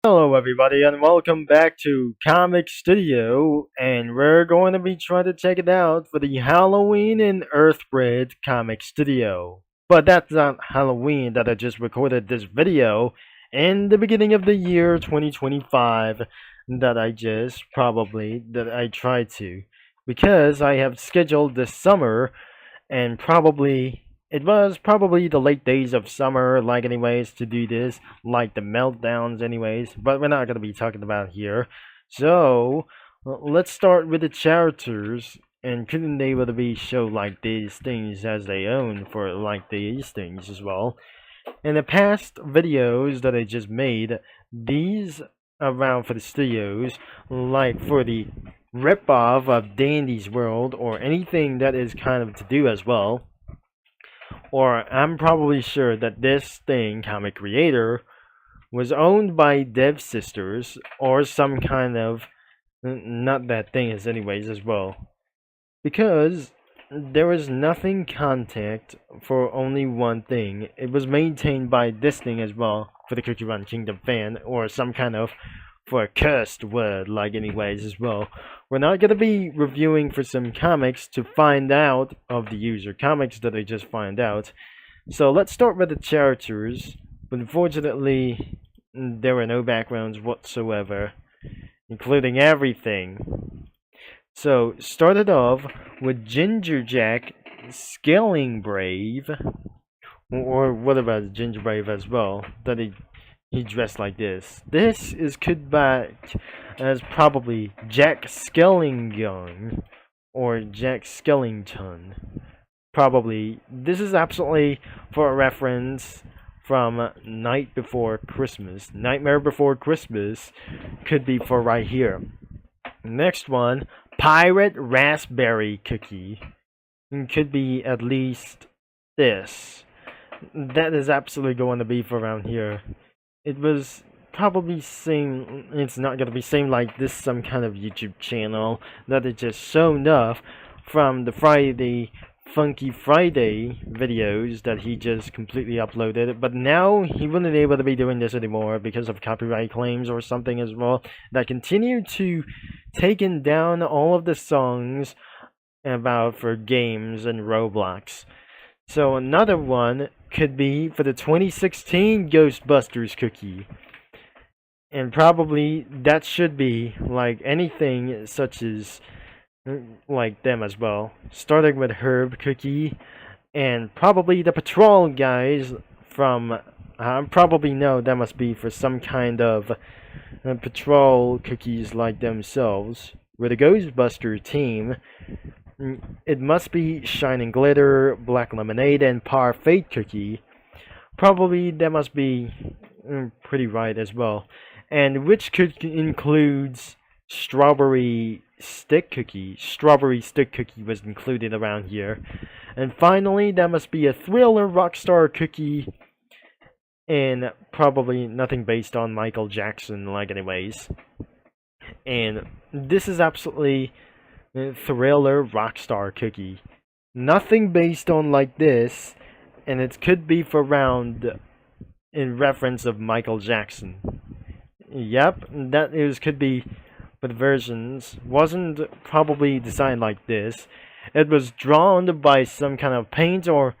Hello, everybody, and welcome back to Comic Studio. And we're going to be trying to check it out for the Halloween in Earthbread Comic Studio. But that's not Halloween that I just recorded this video in the beginning of the year 2025 that I tried to because I have scheduled this summer and probably it was probably the late days of summer, like anyways, to do this, like the meltdowns, anyways. But we're not gonna be talking about here. So let's start with the characters. And couldn't they able to be show like these things as they own for like these things as well? In the past videos that I just made, these around for the studios, like for the rip-off of Dandy's World or anything that is kind of to do as well, or I'm probably sure that this thing, Comic Creator, was owned by Dev Sisters or some kind of not that thing is anyways as well. Because there was nothing contact for only one thing. It was maintained by this thing as well for the Cookie Run Kingdom fan or some kind of for a cursed word like anyways as well. We're not going to be reviewing for some comics to find out of the user comics that I just find out. So let's start with the characters. But unfortunately, there were no backgrounds whatsoever, including everything. So started off with Ginger Jack Scaling Brave, or what about Ginger Brave as well? That he dressed like this. This is could back as probably Jack Skellington or Jack Skellington. Probably this is absolutely for a reference from Night Before Christmas. Nightmare Before Christmas could be for right here. Next one, Pirate Raspberry Cookie. Could be at least this. That is absolutely going to be for around here. It was probably same. It's not gonna be same like this some kind of YouTube channel that is just shown off from the Funky Friday videos that he just completely uploaded. But now he wouldn't be able to be doing this anymore because of copyright claims or something as well that continue to taking down all of the songs about for games and Roblox. So another one could be for the 2016 Ghostbusters cookie. And probably that should be like anything such as like them as well. Starting with Herb Cookie and probably the Patrol guys from I probably know that must be for some kind of Patrol cookies like themselves. With the Ghostbuster team, it must be Shining Glitter, Black Lemonade, and Parfait Cookie. Probably that must be pretty right as well. And which could includes Strawberry Stick Cookie. Strawberry Stick Cookie was included around here. And finally, that must be a Thriller Rockstar Cookie. And probably nothing based on Michael Jackson, like anyways. And this is absolutely Thriller Rockstar Cookie. Nothing based on like this, and it could be for round in reference of Michael Jackson. Yep, that is could be, but versions wasn't probably designed like this. It was drawn by some kind of paint or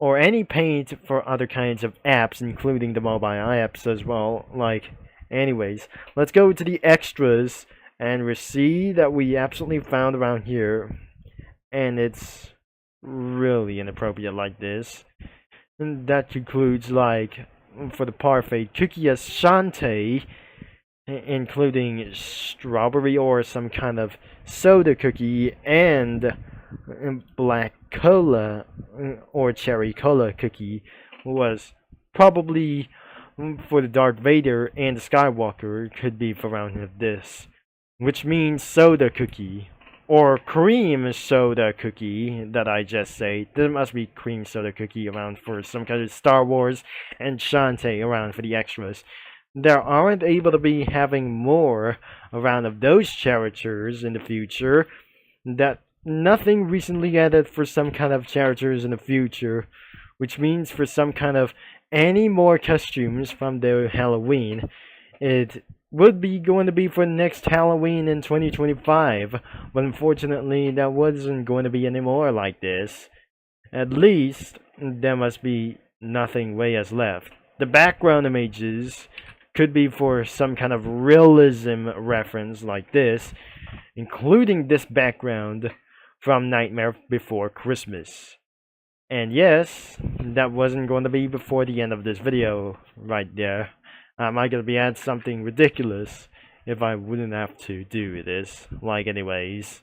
any paint for other kinds of apps, including the mobile apps as well. Like, anyways, let's go to the extras and we see that we absolutely found around here, and it's really inappropriate like this. And that concludes like for the Parfait Cookie as Shantae, including strawberry or some kind of soda cookie and black cola or cherry cola cookie was probably for the Darth Vader and the Skywalker could be for around this, which means soda cookie or cream soda cookie that I just say. There must be cream soda cookie around for some kind of Star Wars and Shantae around for the extras. There aren't able to be having more around of those characters in the future. That nothing recently added for some kind of characters in the future, which means for some kind of any more costumes from the Halloween, It would be going to be for next Halloween in 2025, but unfortunately that wasn't going to be anymore like this. At least there must be nothing way else left. The background images could be for some kind of realism reference like this, including this background from Nightmare Before Christmas. And yes, that wasn't going to be before the end of this video right there. I'm not going to be add something ridiculous if I wouldn't have to do this, like anyways.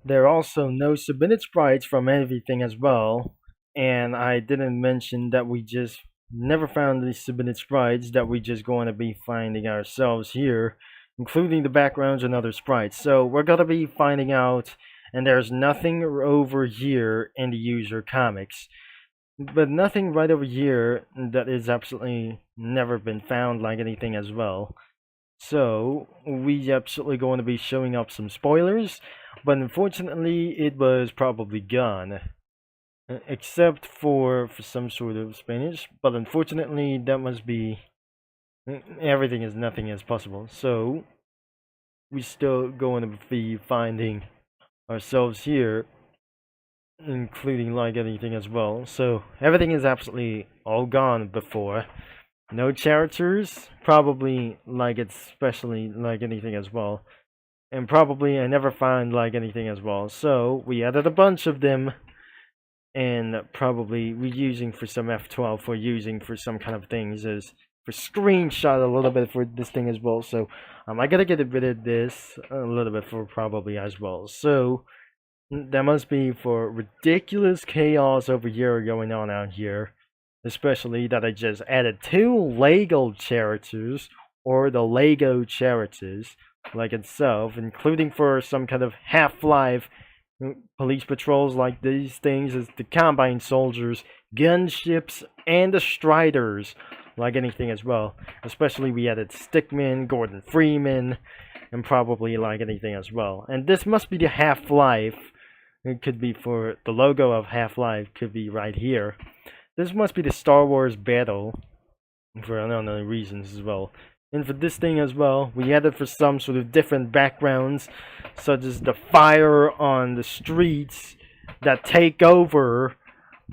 There are also no submitted sprites from anything as well, and I didn't mention that we just never found the submitted sprites that we just going to be finding ourselves here, including the backgrounds and other sprites. So we're going to be finding out, and there's nothing over here in the user comics, but nothing right over here that is absolutely never been found like anything as well. So we absolutely going to be showing up some spoilers, but unfortunately it was probably gone, except for some sort of Spanish. But unfortunately that must be everything is nothing as possible. So we still going to be finding ourselves here, including like anything as well. So everything is absolutely all gone before. No characters, probably like it's especially like anything as well. And probably I never find like anything as well. So we added a bunch of them, and probably we're using for some F12 for using for some kind of things as for screenshot a little bit for this thing as well. So I gotta get rid of this a little bit for probably as well. So that must be for ridiculous chaos over here going on out here. Especially that I just added 2 Lego characters, or the Lego characters, like itself, including for some kind of Half-Life police patrols like these things, as the Combine Soldiers, Gunships, and the Striders, like anything as well. Especially we added Stickman, Gordon Freeman, and probably like anything as well. And this must be the Half-Life. It could be for the logo of Half-Life, could be right here. This must be the Star Wars battle, for unknown reasons as well. And for this thing as well, we added for some sort of different backgrounds, such as the fire on the streets that take over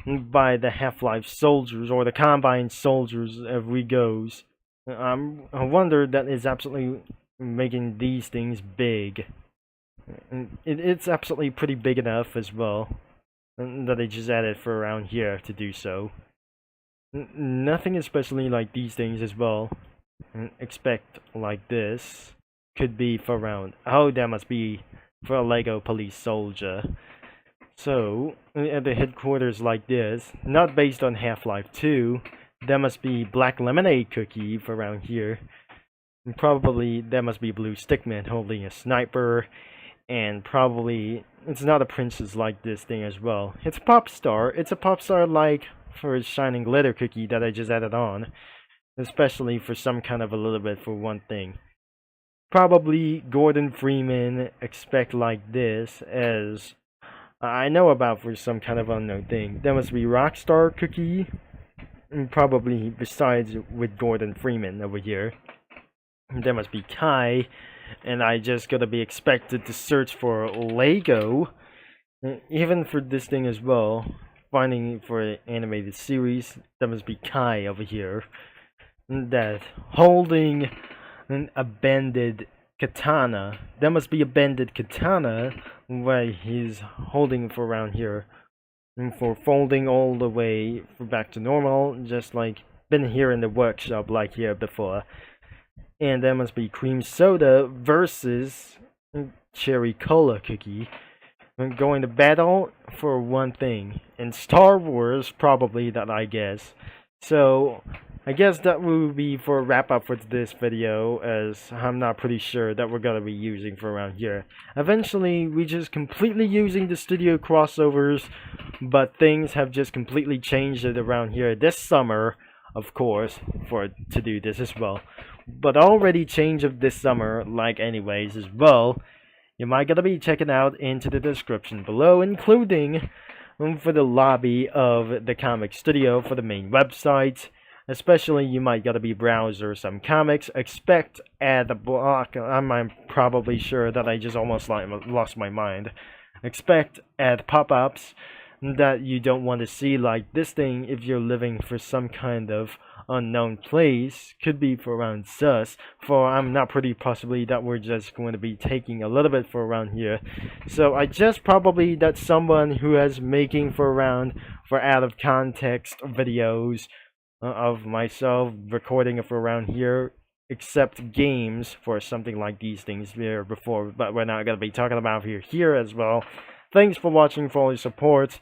by the Half-Life soldiers, or the Combine soldiers as we goes. I wonder that is absolutely making these things big. It's absolutely pretty big enough as well, that they just added for around here to do so. Nothing especially like these things as well. Expect like this could be for around. Oh, that must be for a Lego police soldier. So at the headquarters like this, not based on Half-Life 2, that must be Black Lemonade Cookie for around here. And probably that must be Blue Stickman holding a sniper. And probably it's not a princess like this thing as well. It's a pop star. It's a pop star like for a shining glitter cookie that I just added on, especially for some kind of a little bit for one thing. Probably Gordon Freeman expect like this, as I know about for some kind of unknown thing. There must be Rockstar Cookie, and probably besides with Gordon Freeman over here. There must be Kai, and I just gotta be expected to search for Lego, even for this thing as well. Finding for an animated series, there must be Kai over here, that holding a bended katana. There must be a bended katana where he's holding for around here, and for folding all the way back to normal, just like been here in the workshop like here before. And there must be cream soda versus cherry cola cookie. I'm going to battle for one thing. In Star Wars, probably that I guess. So I guess that will be for a wrap up for this video, as I'm not pretty sure that we're gonna be using for around here. Eventually, we just completely using the studio crossovers, but things have just completely changed it around here this summer, of course, to do this as well. But already changed of this summer, like anyways as well. You might gotta be checking out into the description below, including for the lobby of the comic studio for the main website, Especially you might gotta be browser some comics. Expect ad block. I'm probably sure that I just almost lost my mind. Expect ad pop-ups that you don't want to see, like this thing if you're living for some kind of unknown place, could be for around sus, for I'm not pretty possibly that we're just going to be taking a little bit for around here. So I just probably that someone who has making for around for out of context videos of myself recording for around here, except games for something like these things here before, but we're not going to be talking about here as well. Thanks for watching, for all your support,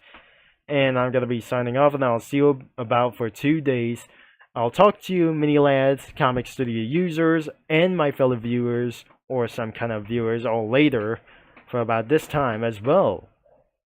and I'm going to be signing off, and I'll see you about for 2 days. I'll talk to you, mini lads, Comic Studio users, and my fellow viewers, or some kind of viewers, all later, for about this time as well.